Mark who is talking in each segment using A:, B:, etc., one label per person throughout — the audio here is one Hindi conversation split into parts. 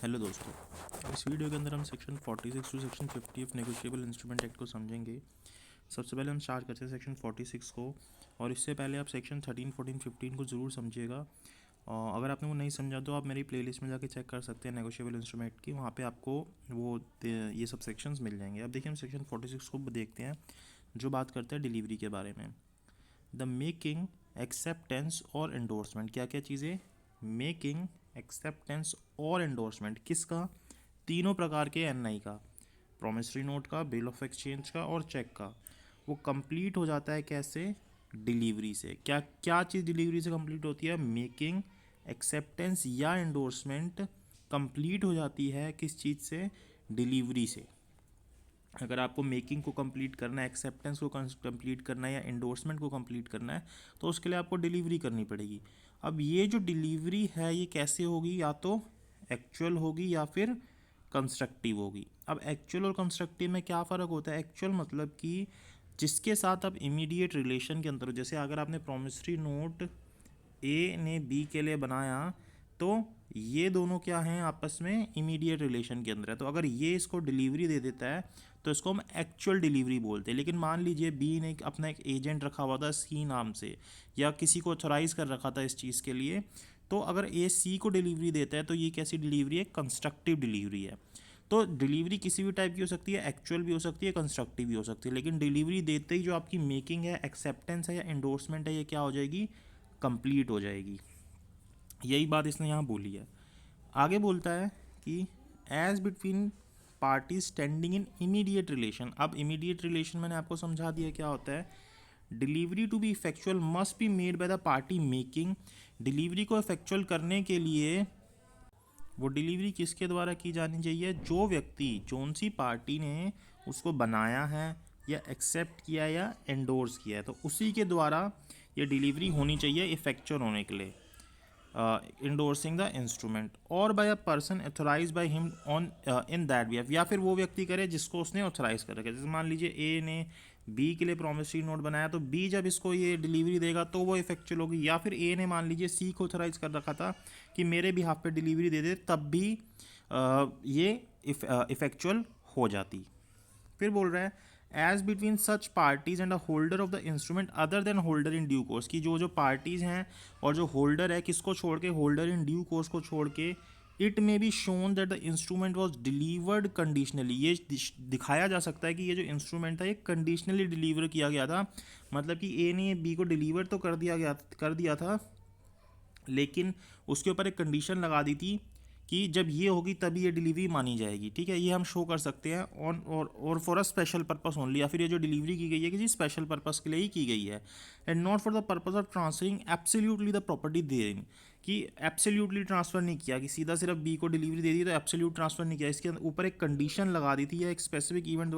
A: हेलो दोस्तों, इस वीडियो के अंदर हम section 46 to section 50 of negotiable instrument act को समझेंगे। सबसे पहले हम स्टार्ट करते हैं सेक्शन 46 को, और इससे पहले आप सेक्शन 13, 14, 15 को ज़रूर समझिएगा। अगर आपने वो नहीं समझा तो आप मेरी प्लेलिस्ट में जाके चेक कर सकते हैं नेगोशिएबल इंस्ट्रूमेंट की, वहाँ पे आपको वो ये सब सेक्शंस मिल जाएंगे। अब देखिए हम सेक्शन 46 को देखते हैं, जो बात करते हैं डिलीवरी के बारे में। द मेकिंग, एक्सेप्टेंस और एंडोर्समेंट, क्या क्या चीज़ें? मेकिंग, एक्सेप्टेंस और एंडोर्समेंट किसका? तीनों प्रकार के एनआई का, प्रॉमिसरी नोट का, बिल ऑफ एक्सचेंज का और चेक का। वो कंप्लीट हो जाता है कैसे? डिलीवरी से। क्या क्या चीज़ डिलीवरी से कंप्लीट होती है? मेकिंग, एक्सेप्टेंस या एंडोर्समेंट कंप्लीट हो जाती है किस चीज़ से? डिलीवरी से। अगर आपको मेकिंग को कंप्लीट करना है, एक्सेप्टेंस को कंप्लीट करना है या एंडोर्समेंट को कंप्लीट करना है, तो उसके लिए आपको डिलीवरी करनी पड़ेगी। अब ये जो डिलीवरी है ये कैसे होगी? या तो एक्चुअल होगी या फिर कंस्ट्रक्टिव होगी। अब एक्चुअल और कंस्ट्रक्टिव में क्या फ़र्क होता है? एक्चुअल मतलब कि जिसके साथ आप इमीडिएट रिलेशन के अंदर हो। जैसे अगर आपने प्रॉमिसरी नोट ए ने बी के लिए बनाया, तो ये दोनों क्या हैं? आपस में इमीडिएट रिलेशन के अंदर है। तो अगर ये इसको डिलीवरी दे देता है तो इसको हम एक्चुअल डिलीवरी बोलते हैं। लेकिन मान लीजिए बी ने अपना एक एजेंट रखा हुआ था सी नाम से, या किसी को ऑथोराइज कर रखा था इस चीज़ के लिए, तो अगर ए सी को डिलीवरी देता है तो ये कैसी डिलीवरी है? कंस्ट्रक्टिव डिलीवरी है। तो डिलीवरी किसी भी टाइप की हो सकती है, एक्चुअल भी हो सकती है, कंस्ट्रक्टिव भी हो सकती है। लेकिन डिलीवरी देते ही जो आपकी मेकिंग है, एक्सेप्टेंस है या एंडोर्समेंट है, ये क्या हो जाएगी? कंप्लीट हो जाएगी। यही बात इसने यहाँ बोली है। आगे बोलता है कि as between party standing in immediate relation. अब इमीडिएट रिलेशन मैंने आपको समझा दिया क्या होता है। Delivery to be effectual must be made by the party making. Delivery को इफेक्चुअल करने के लिए वो डिलीवरी किसके द्वारा की जानी चाहिए? जो व्यक्ति, जौन सी पार्टी ने उसको बनाया है या एक्सेप्ट किया या एंडोर्स किया है, तो उसी के द्वारा ये डिलीवरी होनी चाहिए इफेक्चुअल होने के लिए। इंडोर्सिंग द इंस्ट्रूमेंट और by a person authorize by him on in that behalf, या फिर वो व्यक्ति करे जिसको उसने ऑथोराइज कर रखा है। जैसे मान लीजिए ए ने बी के लिए प्रॉमिसरी नोट बनाया, तो बी जब इसको ये डिलीवरी देगा तो वो इफेक्चुअल होगी। या फिर ए ने मान लीजिए सी को ऑथोराइज कर रखा था कि मेरे बिहाफ पे डिलीवरी दे दे, तब भी ये इफेक्चुअल हो जाती। फिर बोल रहा है as between such parties and a holder of the instrument other than holder in due course, की जो जो पार्टीज हैं और जो होल्डर है, किसको छोड़ के? होल्डर इन ड्यू कोर्स को छोड़ के। It may be shown that the instrument was delivered conditionally, ये दिखाया जा सकता है कि ये जो इंस्ट्रूमेंट था ये कंडीशनली डिलीवर किया गया था। मतलब कि ए ने बी को डिलीवर तो कर दिया था, लेकिन उसके ऊपर एक कंडीशन लगा दी थी कि जब ये होगी तभी ये डिलीवरी मानी जाएगी। ठीक है, ये हम शो कर सकते हैं ऑन और for a special purpose only, या फिर ये जो डिलीवरी की गई है किसी स्पेशल पर्पस के लिए ही की गई है, and not for the purpose of transferring absolutely the property therein, कि एब्सोल्युटली ट्रांसफ़र नहीं किया, कि सीधा सिर्फ बी को डिलीवरी दे दी तो एब्सोल्यूट ट्रांसफ़र नहीं किया। इसके ऊपर एक कंडीशन लगा दी थी या एक स्पेसिफिक इवेंट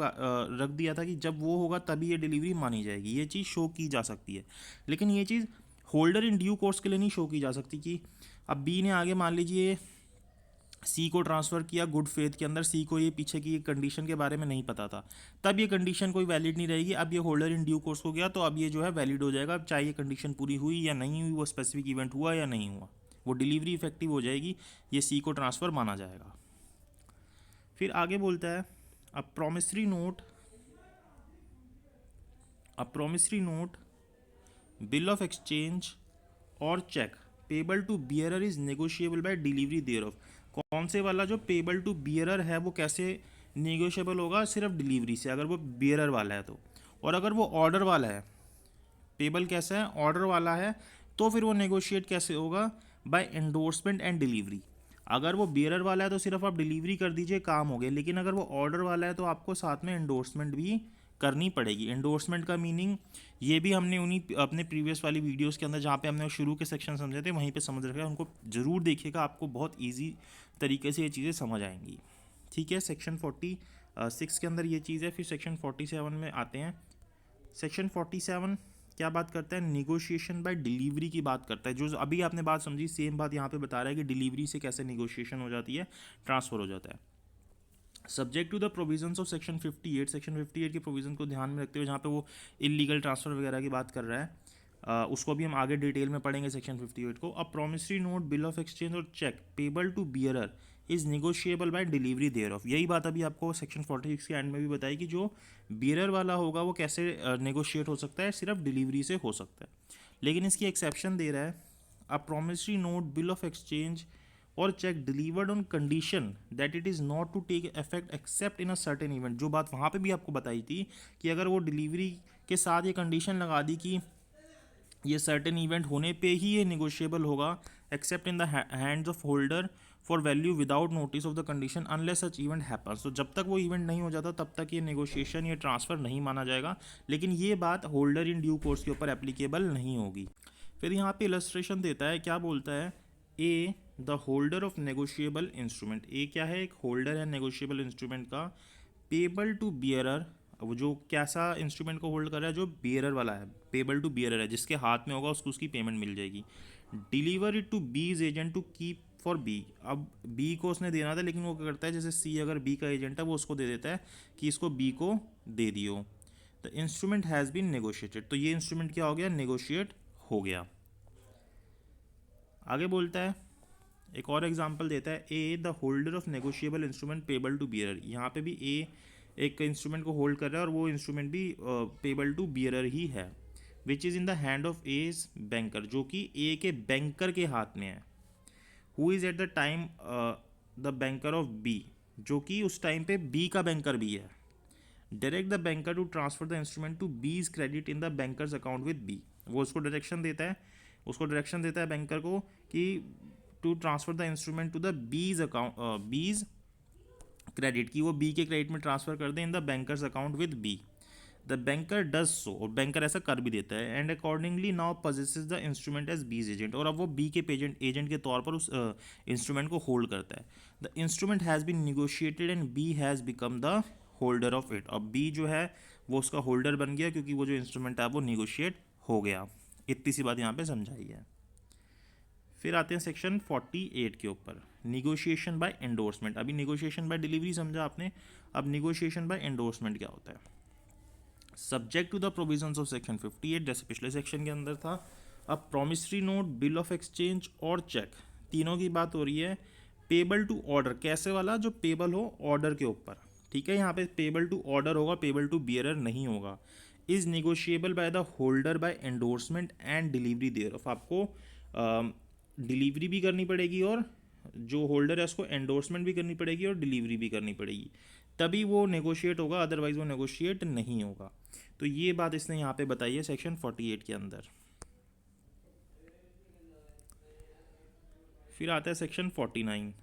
A: रख दिया था कि जब वो होगा तभी ये डिलीवरी मानी जाएगी। ये चीज़ शो की जा सकती है, लेकिन ये चीज़ होल्डर इन ड्यू कोर्स के लिए नहीं शो की जा सकती। कि अब बी ने आगे मान लीजिए सी को ट्रांसफ़र किया गुड फेथ के अंदर, सी को ये पीछे की कंडीशन के बारे में नहीं पता था, तब ये कंडीशन कोई वैलिड नहीं रहेगी। अब ये होल्डर इन ड्यू कोर्स हो गया तो अब ये जो है वैलिड हो जाएगा, चाहे ये कंडीशन पूरी हुई या नहीं हुई, वो स्पेसिफिक इवेंट हुआ या नहीं हुआ, वो डिलीवरी इफेक्टिव हो जाएगी, ये सी को ट्रांसफ़र माना जाएगा। फिर आगे बोलता है a promissory note, bill of exchange और cheque payable to bearer is negotiable by delivery thereof. कौन से वाला? जो पेबल टू बियरर है वो कैसे नेगोशिएबल होगा? सिर्फ डिलीवरी से, अगर वो बियरर वाला है तो। और अगर वो ऑर्डर वाला है, पेबल कैसा है? ऑर्डर वाला है, तो फिर वो नेगोशिएट कैसे होगा? By endorsement and delivery. अगर वो बियरर वाला है तो सिर्फ आप डिलीवरी कर दीजिए, काम हो गया। लेकिन अगर वो ऑर्डर वाला है तो आपको साथ में एंडोर्समेंट भी करनी पड़ेगी। एंडोर्समेंट का मीनिंग ये भी हमने उन्हीं अपने प्रीवियस वाली वीडियोस के अंदर जहाँ पे हमने शुरू के सेक्शन समझे थे वहीं पे समझ रखा है, उनको ज़रूर देखिएगा, आपको बहुत ईजी तरीके से ये चीज़ें समझ आएंगी। ठीक है, सेक्शन 46 के अंदर ये चीज़ है। फिर सेक्शन 47 में आते हैं। सेक्शन 47 क्या बात करता है? निगोशिएशन बाय डिलीवरी की बात करता है। जो अभी आपने बात समझी, सेम बात यहाँ पे बता रहा है कि डिलीवरी से कैसे निगोशिएशन हो जाती है, ट्रांसफ़र हो जाता है। Subject to the provisions of section 58, section 58 के प्रोविजन को ध्यान में रखते हुए, जहाँ पे वो इलीगल ट्रांसफ़र वगैरह की बात कर रहा है, उसको भी हम आगे डिटेल में पढ़ेंगे सेक्शन 58 को। अब promissory note, bill of exchange और cheque payable to bearer is negotiable by delivery thereof. यही बात अभी आपको सेक्शन 46 के एंड में भी बताई कि जो बियरर वाला होगा वो कैसे नेगोशिएट हो सकता है, सिर्फ डिलीवरी से हो सकता है। लेकिन इसकी एक्सेप्शन दे रहा है, a promissory note, bill of exchange और cheque delivered on condition that it is not to take effect except in a certain event. जो बात वहाँ पे भी आपको बताई थी कि अगर वो डिलीवरी के साथ ये कंडीशन लगा दी कि ये सर्टेन इवेंट होने पे ही ये निगोशिएबल होगा, accept in the hands of holder for value without notice of the condition unless such event happens. तो जब तक वो इवेंट नहीं हो जाता तब तक ये नेगोशिएशन, ये ट्रांसफ़र नहीं माना जाएगा। लेकिन ये बात होल्डर इन ड्यू कोर्स के ऊपर एप्लीकेबल नहीं होगी। फिर यहाँ पे इलस्ट्रेशन देता है, क्या बोलता है, A the holder of negotiable instrument. A क्या है, एक होल्डर है नेगोशिएबल इंस्ट्रूमेंट का, पेबल टू बियरर। वो जो कैसा इंस्ट्रूमेंट को होल्ड कर रहा है, जो बियरर वाला है, पेबल टू बियरर है, जिसके हाथ में होगा उसको उसकी पेमेंट मिल जाएगी। Deliver it to B's agent to keep for B. अब बी को उसने देना था, लेकिन वो क्या करता है, जैसे सी अगर बी का एजेंट है वो उसको दे देता है कि इसको बी को दे दियो। The instrument has been negotiated. तो ये इंस्ट्रूमेंट क्या हो गया, नेगोशिएट हो गया। आगे बोलता है, एक और एग्जांपल देता है, A the holder of negotiable instrument payable to bearer. यहाँ पे भी ए एक इंस्ट्रूमेंट को होल्ड कर रहा है और वो इंस्ट्रूमेंट भी पेबल टू बियरर ही है, which is in the hand of A's banker, जो कि ए के बैंकर के हाथ में है। Who is at the time the banker of B, जो कि उस टाइम पे बी का बैंकर भी है। Direct the banker to transfer the instrument to B's credit in the banker's account with B. वो उसको डायरेक्शन देता है, बैंकर को कि to transfer the instrument to the B's account, B's credit, की वो बी के क्रेडिट में ट्रांसफर कर दे in the banker's account with B. The banker does so, और बैंकर ऐसा कर भी देता है, and accordingly now possesses the instrument as बीज एजेंट। और अब वो बी के एजेंट के तौर पर उस इंस्ट्रूमेंट को होल्ड करता है। The instrument has been negotiated and B has become the holder of it. अब बी जो है वो उसका होल्डर बन गया, क्योंकि वो जो इंस्ट्रूमेंट है वो निगोशिएट हो गया। इतनी सी बात यहाँ पे समझाई है। फिर आते हैं सेक्शन 48 के ऊपर, निगोशिएशन बाय एंडोर्समेंट। अभी निगोशिएशन बाय डिलीवरी समझा आपने, अब निगोशिएशन बाय एंडोर्समेंट क्या होता है। Subject to the provisions of section 58, जैसे पिछले सेक्शन के अंदर था। अब promissory note, bill of exchange और चेक, तीनों की बात हो रही है। पेबल टू ऑर्डर, कैसे वाला, जो पेबल हो ऑर्डर के ऊपर, ठीक है। यहाँ पे पेबल टू ऑर्डर होगा, पेबल टू बियरर नहीं होगा। Is negotiable by the holder by endorsement and delivery thereof. आपको डिलीवरी भी करनी पड़ेगी और जो होल्डर है उसको एंडोर्समेंट भी करनी पड़ेगी और डिलीवरी भी करनी पड़ेगी, तभी वो नेगोशिएट होगा, अदरवाइज वो नेगोशिएट नहीं होगा। तो ये बात इसने यहाँ पे बताई है सेक्शन 48 के अंदर। फिर आता है section 49,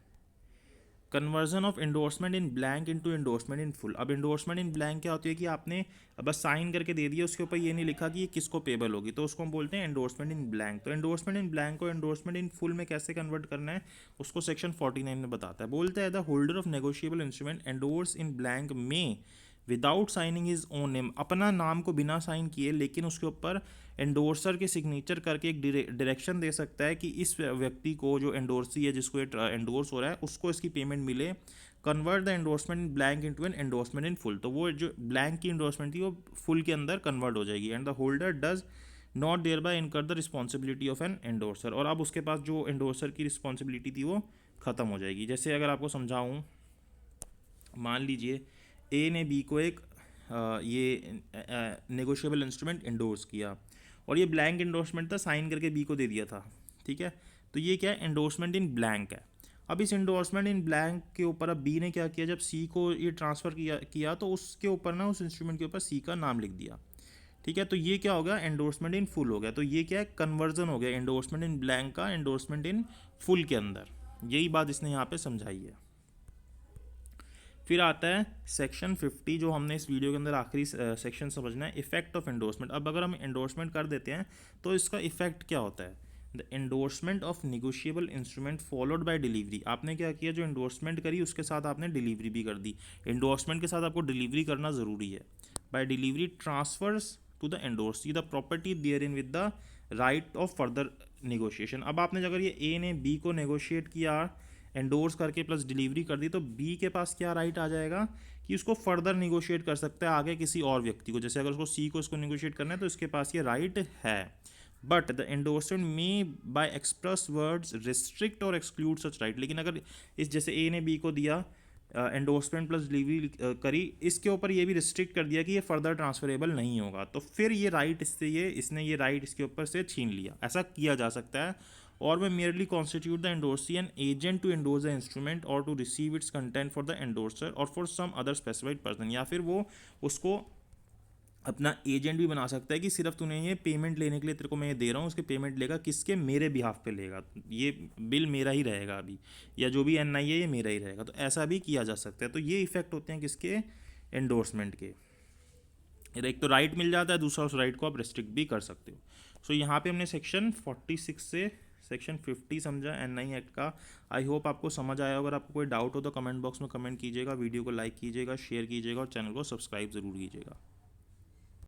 A: conversion of endorsement in blank into endorsement in full. अब एंडोर्समेंट इन ब्लैंक क्या होती है कि आपने बस साइन करके दे दिया, उसके ऊपर ये नहीं लिखा कि ये किसको पेबल होगी, तो उसको हम बोलते हैं एंडोर्समेंट इन ब्लैंक। तो एंडोर्समेंट इन ब्लैंक को एंडोर्समेंट इन फुल में कैसे कन्वर्ट करना है, उसको सेक्शन 49 में बताता है। बोलता है, the holder of negotiable instrument endorse in blank में without signing his own name, अपना नाम को बिना साइन किए, लेकिन उसके ऊपर एंडोर्सर के सिग्नेचर करके एक डायरेक्शन दे सकता है कि इस व्यक्ति को, जो एंडोर्सी है, जिसको ये एंडोर्स हो रहा है, उसको इसकी पेमेंट मिले। Convert the endorsement in blank into an endorsement in full. तो वो जो ब्लैंक की एंडोर्समेंट थी वो फुल के अंदर कन्वर्ट हो जाएगी। And the holder does not thereby incur the responsibility of an endorser. और अब उसके पास जो एंडोर्सर की रिस्पॉन्सिबिलिटी थी वो ख़त्म हो जाएगी। जैसे अगर आपको समझाऊँ, मान लीजिए ए ने बी को एक ये नेगोशिएबल इंस्ट्रूमेंट एंडोर्स किया, और ये ब्लैंक एंडोर्समेंट था, साइन करके बी को दे दिया था, ठीक है। तो ये क्या है, एंडोर्समेंट इन ब्लैंक है। अब इस एंडोर्समेंट इन ब्लैंक के ऊपर अब बी ने क्या किया, जब सी को ये ट्रांसफ़र किया तो उसके ऊपर ना, उस इंस्ट्रूमेंट के ऊपर सी का नाम लिख दिया, ठीक है। तो ये क्या हो गया, एंडोर्समेंट इन फुल हो गया। तो ये क्या है, कन्वर्जन हो गया एंडोर्समेंट इन ब्लैंक का एंडोर्समेंट इन फुल के अंदर। यही बात इसने यहाँ पे समझाई है। फिर आता है सेक्शन 50, जो हमने इस वीडियो के अंदर आखिरी सेक्शन समझना है, इफेक्ट ऑफ एंडोर्समेंट। अब अगर हम एंडोर्समेंट कर देते हैं तो इसका इफेक्ट क्या होता है। The endorsement of negotiable instrument followed by delivery. आपने क्या किया, जो एंडोर्समेंट करी उसके साथ आपने डिलीवरी भी कर दी। एंडोर्समेंट के साथ आपको डिलीवरी करना ज़रूरी है। By delivery transfers to the endorsee the property therein with the right of further negotiation. अब आपने अगर ये ए ने बी को नेगोशिएट किया, एंडोर्स करके प्लस डिलीवरी कर दी, तो बी के पास क्या राइट आ जाएगा कि उसको फर्दर निगोशिएट कर सकता है आगे किसी और व्यक्ति को। जैसे अगर उसको सी को इसको निगोशिएट करना है तो इसके पास ये राइट है। But the endorsement may by express words restrict or exclude such right. लेकिन अगर इस जैसे ए ने बी को दिया एंडोर्समेंट प्लस डिलीवरी करी, इसके ऊपर ये भी रिस्ट्रिक्ट कर दिया कि ये फर्दर ट्रांसफरेबल नहीं होगा, तो फिर ये राइट इसने ये राइट इसके ऊपर से छीन लिया। ऐसा किया जा सकता है। और मैं merely constitute the endorsee an agent to endorse the instrument or to receive its content for the endorser or for some other specified person, या फिर वो उसको अपना एजेंट भी बना सकता है कि सिर्फ तूने ये पेमेंट लेने के लिए तेरे को मैं ये दे रहा हूँ, उसके पेमेंट लेगा किसके, मेरे बिहाफ पे लेगा, ये बिल मेरा ही रहेगा अभी, या जो भी एन आई है ये मेरा ही रहेगा। तो ऐसा भी किया जा सकता है। तो ये इफेक्ट होते हैं किसके, एंडोर्समेंट के। एक तो राइट मिल जाता है, दूसरा उस राइट को आप रिस्ट्रिक्ट भी कर सकते हो। सो यहाँ पे हमने सेक्शन 46 से सेक्शन 50 समझा एन आई एक्ट का। आई होप आपको समझ आया। अगर आपको कोई डाउट हो तो कमेंट बॉक्स में कमेंट कीजिएगा, वीडियो को लाइक कीजिएगा, शेयर कीजिएगा और चैनल को सब्सक्राइब ज़रूर कीजिएगा।